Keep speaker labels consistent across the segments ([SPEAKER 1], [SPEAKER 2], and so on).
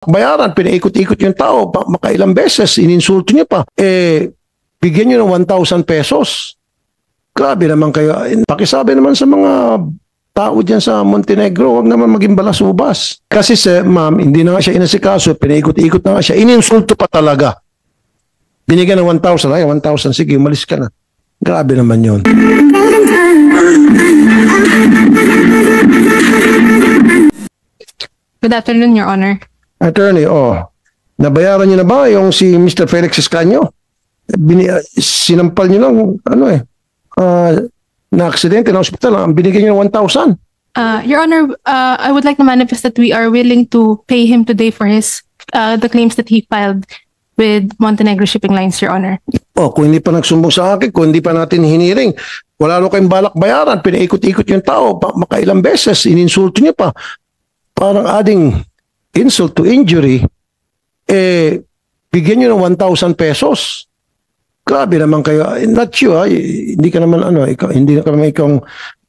[SPEAKER 1] bayaran, pinaikot-ikot yung tao, makailang beses, ininsulto niyo pa. Bigyan niyo ng 1,000 pesos. Grabe naman kayo. Pakisabi naman sa mga tao dyan sa Montenegro, huwag naman maging balasubas. Kasi ma'am, hindi na nga siya inasikaso, pinaikot-ikot na nga siya, ininsulto pa talaga. Binigyan ng 1,000, ay 1,000, sige, umalis ka na. Grabe naman yun.
[SPEAKER 2] Good afternoon, Your Honor.
[SPEAKER 1] Attorney, nabayaran niyo na ba yung si Mr. Felix Escanio? Sinampal niyo lang, na aksidente na hospital, ang binigyan niyo ng 1,000.
[SPEAKER 2] Your Honor, I would like to manifest that we are willing to pay him today for his the claims that he filed with Montenegro Shipping Lines, Your Honor.
[SPEAKER 1] Kung hindi pa nagsumbong sa akin, kung hindi pa natin hiniring, wala rin kayong balak bayaran, pinaikot-ikot yung tao, makailang beses, ininsulto niyo pa. Parang adding insult to injury, bigyan niyo ng 1,000 pesos. Grabe naman kayo. Not you, hindi ka naman hindi ka naman ikaw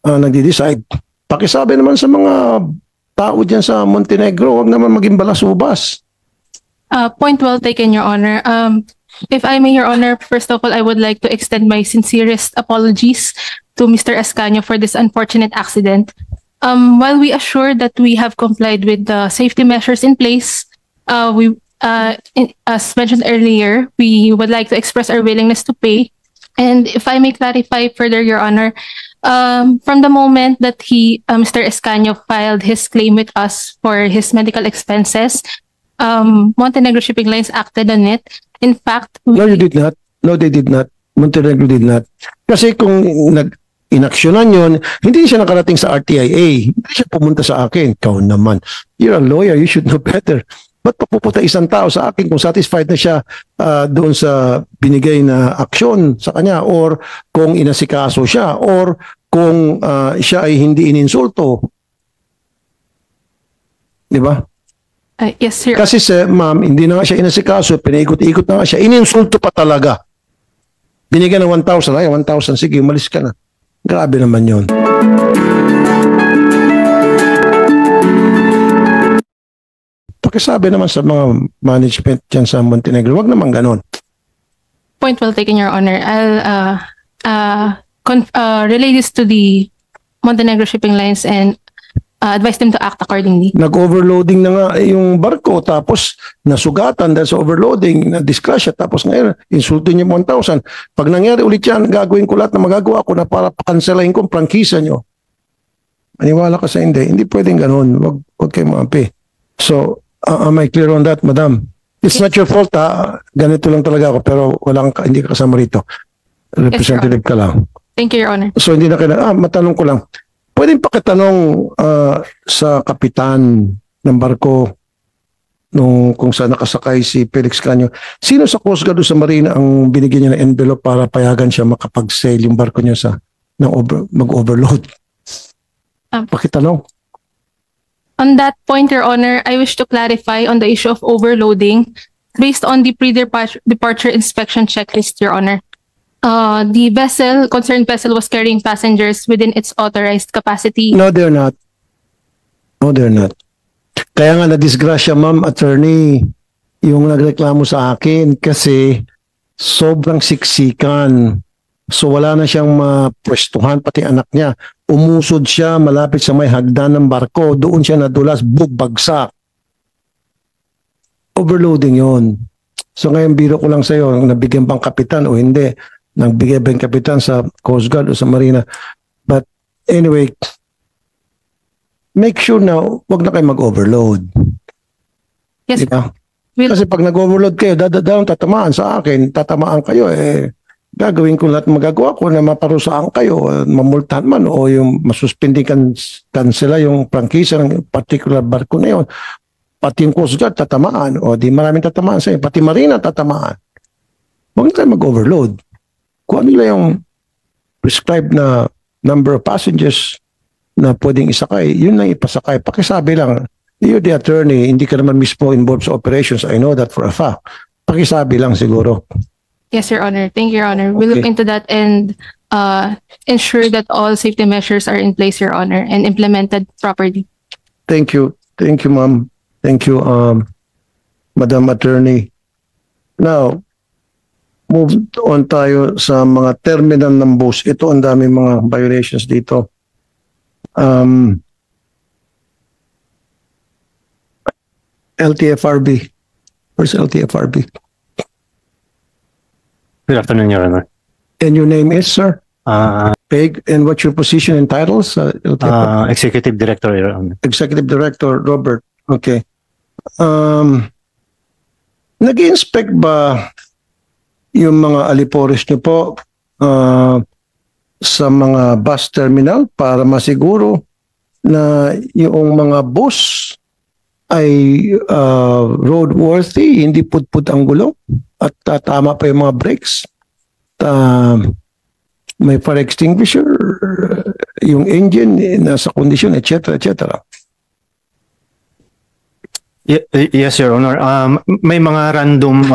[SPEAKER 1] nagde-decide. Pakisabi naman sa mga tao diyan sa Montenegro, huwag naman maging balasubas.
[SPEAKER 2] Point well taken, Your Honor. If I may, Your Honor, first of all, I would like to extend my sincerest apologies to Mr. Escanio for this unfortunate accident. While we assure that we have complied with the safety measures in place, as mentioned earlier, we would like to express our willingness to pay. And if I may clarify further, Your Honor, from the moment that Mr. Escanio filed his claim with us for his medical expenses, Montenegro Shipping Lines acted on it. In fact,
[SPEAKER 1] No, you did not. No, they did not. Montenegro did not. Kasi kung inaksyonan yun, hindi siya nakarating sa RTIA. Hindi siya pumunta sa akin. Ikaw naman. You're a lawyer. You should know better. Ba't papupunta isang tao sa akin kung satisfied na siya doon sa binigay na aksyon sa kanya, or kung inasikaso siya, or kung siya ay hindi ininsulto? Di ba?
[SPEAKER 2] yes, sir.
[SPEAKER 1] Kasi ma'am, hindi na nga siya inasikaso, pinaikot-ikot na nga siya, ininsulto pa talaga. Binigyan ng 1,000, ay 1,000, sige, umalis ka na. Grabe naman yun. Pakisabi naman sa mga management dyan sa Montenegro, wag naman ganon.
[SPEAKER 2] Point well taken, Your Honor. I'll relay this to the Montenegro Shipping Lines and advise them to act accordingly.
[SPEAKER 1] Nag-overloading na nga yung barko, tapos nasugatan dahil sa overloading, na-discrash, tapos ngayon, insulto niya 1,000. Pag nangyari ulit yan, gagawin ko lahat na magagawa ko na para pakanselahin ko ang prangkisa nyo. Maniwala ka sa hindi pwedeng ganun. Wag kayo maapi. So, am I clear on that, madam? It's not your fault, ganito lang talaga ako, pero hindi ka kasama rito. Representative ka lang.
[SPEAKER 2] Thank you, Your Honor.
[SPEAKER 1] So, hindi na kailangan, matanong ko lang. Pwedeng pakitanong sa kapitan ng barko kung saan nakasakay si Felix Escanio, sino sa Coast Guard o sa Marina ang binigyan niya ng envelope para payagan siya makapag-sail yung barko niya mag-overload? Pakitanong.
[SPEAKER 2] On that point, Your Honor, I wish to clarify on the issue of overloading based on the pre-departure inspection checklist, Your Honor. The concerned vessel was carrying passengers within its authorized capacity.
[SPEAKER 1] No, they're not. No, they're not. Kaya nga na-disgrasya, ma'am, attorney, yung nagreklamo sa akin kasi sobrang siksikan. So wala na siyang mapwestuhan, pati anak niya. Umusod siya malapit sa may hagdan ng barko. Doon siya nadulas, bugbagsak. Overloading yon. So ngayon biro ko lang sa'yo, nabigyan bang kapitan o hindi? Nagbigay ba yung kapitan sa Coast Guard o sa Marina? But anyway, make sure na wag na kayo mag-overload.
[SPEAKER 2] Yes,
[SPEAKER 1] diba? Kasi pag nag-overload kayo, dadalong tatamaan sa akin, tatamaan kayo, gagawin ko lahat magagawa ko na maparusaan kayo, mamultahan man o yung masuspindi kansela yung prangkisa ng particular barko na yun. Pati yung Coast Guard tatamaan o di maraming tatamaan sa inyo. Pati Marina tatamaan. Huwag na tayo mag-overload. Kung ano nila yung prescribed na number of passengers na pwedeng isakay, yun lang ipasakay. Pakisabi lang, you're the attorney, hindi ka naman mismo involved sa operations. I know that for a fact. Pakisabi lang siguro.
[SPEAKER 2] Yes, Your Honor. Thank you, Your Honor. We'll look into that and ensure that all safety measures are in place, Your Honor, and implemented properly.
[SPEAKER 1] Thank you. Thank you, ma'am. Thank you. Madam Attorney. Now, move on tayo sa mga terminal ng bus. Ito ang dami mga violations dito. LTFRB. Where's LTFRB?
[SPEAKER 3] Good afternoon, Your Honor.
[SPEAKER 1] And your name is, sir?
[SPEAKER 3] Uh,
[SPEAKER 1] Peg, and what's your position and titles? LTFRB?
[SPEAKER 3] Executive Director, Your Honor.
[SPEAKER 1] Executive Director Robert. Okay. Nag-inspect ba yung mga alipores niyo po sa mga bus terminal para masiguro na yung mga bus ay roadworthy, hindi putput ang gulong at tama pa yung mga brakes? May fire extinguisher, yung engine nasa condition, etc. etc.
[SPEAKER 3] Yes, Your Honor. May mga random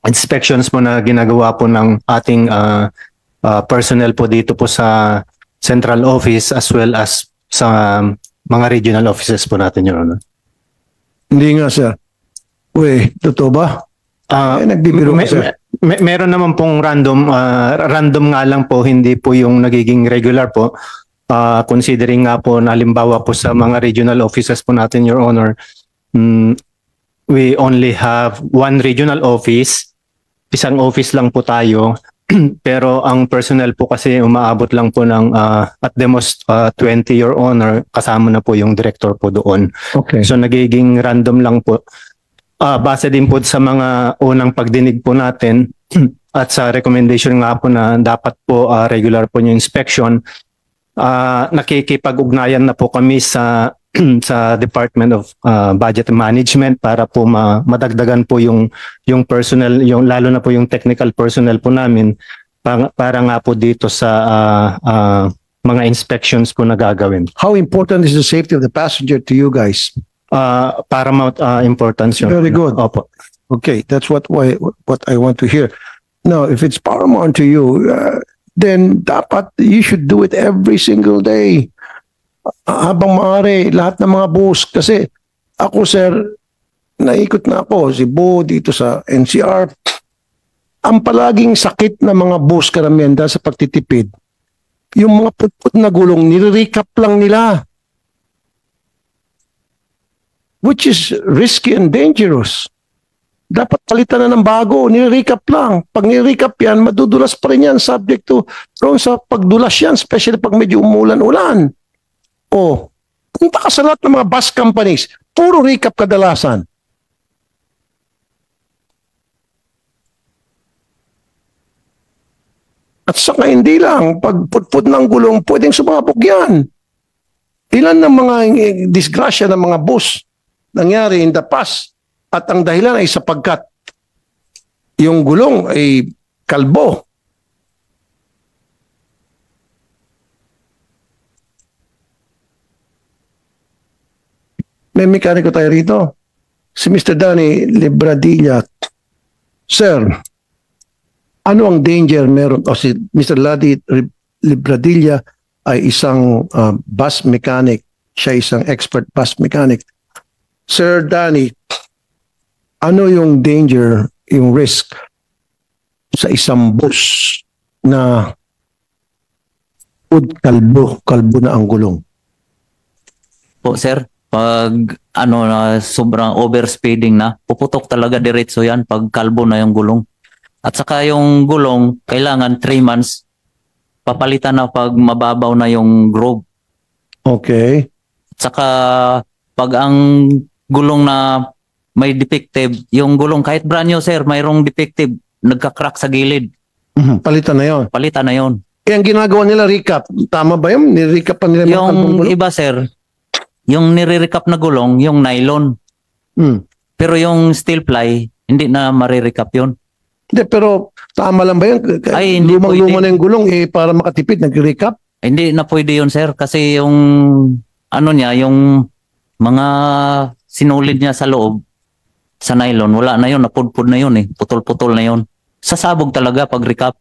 [SPEAKER 3] inspections po na ginagawa po ng ating personnel po dito po sa central office as well as sa mga regional offices po natin, Your Honor.
[SPEAKER 1] Hindi nga, sir. Uy, totoo ba? Nagbibiro ka, sir.
[SPEAKER 3] Meron naman pong random nga lang po, hindi po yung nagiging regular po. Considering nga po na halimbawa po sa mga regional offices po natin, Your Honor, we only have one regional office. Isang office lang po tayo. Pero ang personnel po kasi umaabot lang po ng at the most 20, Your Honor, kasama na po yung director po doon.
[SPEAKER 1] Okay.
[SPEAKER 3] So nagiging random lang po. Base din po sa mga unang pagdinig po natin at sa recommendation nga po na dapat po regular po yung inspection, nakikipag-ugnayan na po kami sa sa Department of Budget Management para po madagdagan po yung personnel, yung lalo na po yung technical personnel po namin para nga po dito sa mga inspections po na gagawin.
[SPEAKER 1] How important is the safety of the passenger to you guys?
[SPEAKER 3] Paramount importance yun.
[SPEAKER 1] Very good.
[SPEAKER 3] Opo.
[SPEAKER 1] Okay, that's what I want to hear. Now, if it's paramount to you, then dapat you should do it every single day. Habang maaari, lahat ng mga bus. Kasi ako, sir, naikot na ako, si Bo dito sa NCR. Ang palaging sakit na mga bus karamihan dahil sa pagtitipid, yung mga putput na gulong, nire-recap lang nila. Which is risky and dangerous. Dapat palitan na ng bago, nire-recap lang. Pag nire-recap yan, madudulas pa rin yan, subject to, prone sa pagdulas yan, especially pag medyo umulan-ulan. O, punta ka sa lahat ng mga bus companies, puro recap kadalasan. At saka hindi lang, pag putput ng gulong, pwedeng sumabog yan. Ilan ng mga disgrasya ng mga bus nangyari in the past at ang dahilan ay sapagkat yung gulong ay kalbo. May mekaniko tayo rito. Si Mr. Danny Libradilla. Sir, ano ang danger meron? O si Mr. Ladi Libradilla ay isang bus mechanic. Siya isang expert bus mechanic. Sir Danny, ano yung danger, yung risk sa isang bus na kalbo na ang gulong?
[SPEAKER 4] Po, sir, pag na sobrang overspeeding na, puputok talaga diretso yan pag kalbo na yung gulong. At saka yung gulong, kailangan 3 months papalitan na pag mababaw na yung groove.
[SPEAKER 1] Okay.
[SPEAKER 4] At saka pag ang gulong na may defective, yung gulong kahit brand new, sir, mayroong defective, nagka-crack sa gilid.
[SPEAKER 1] Palitan na yon.
[SPEAKER 4] Palitan na yon.
[SPEAKER 1] Ang ginagawa nila recap, tama ba yun? Ni-recap pa nila mga kalbong
[SPEAKER 4] Yung
[SPEAKER 1] gulong?
[SPEAKER 4] iba, sir, yung nire-recap na gulong, yung nylon. Pero yung steel ply, hindi na marirecap yun.
[SPEAKER 1] Hindi, pero tama lang ba yun?
[SPEAKER 4] Ay, hindi
[SPEAKER 1] Lumang-luma na yung gulong para makatipid, nag-recap?
[SPEAKER 4] Hindi na pwede yun, sir, kasi yung yung mga sinulid niya sa loob sa nylon, wala na yun, napudpud na yun eh, putol-putol na yun. Sasabog talaga pag recap.